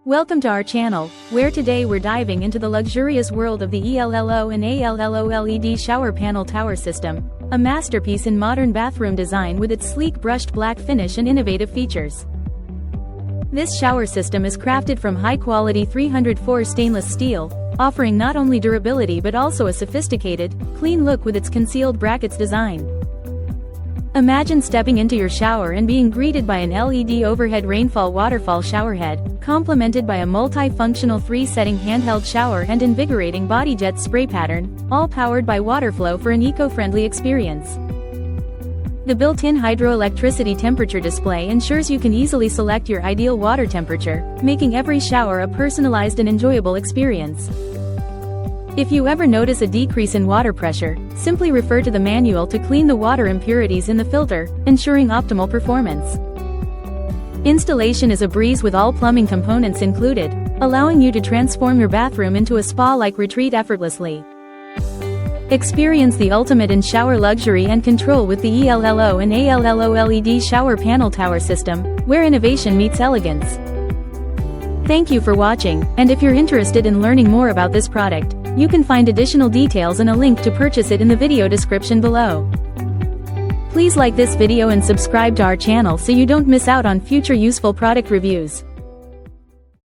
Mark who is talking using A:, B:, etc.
A: Welcome to our channel, where today we're diving into the luxurious world of the ELLO and ALLO LED shower panel tower system, a masterpiece in modern bathroom design with its sleek brushed black finish and innovative features. This shower system is crafted from high-quality 304 stainless steel, offering not only durability but also a sophisticated, clean look with its concealed brackets design. Imagine stepping into your shower and being greeted by an LED overhead rainfall waterfall showerhead, complemented by a multi-functional 3-setting handheld shower and invigorating body jet spray pattern, all powered by water flow for an eco-friendly experience. The built-in hydroelectricity temperature display ensures you can easily select your ideal water temperature, making every shower a personalized and enjoyable experience. If you ever notice a decrease in water pressure, simply refer to the manual to clean the water impurities in the filter, ensuring optimal performance. Installation is a breeze with all plumbing components included, allowing you to transform your bathroom into a spa-like retreat effortlessly. Experience the ultimate in shower luxury and control with the ELLO and ALLO LED shower panel tower system, where innovation meets elegance. Thank you for watching, and if you're interested in learning more about this product, you can find additional details and a link to purchase it in the video description below. Please like this video and subscribe to our channel so you don't miss out on future useful product reviews.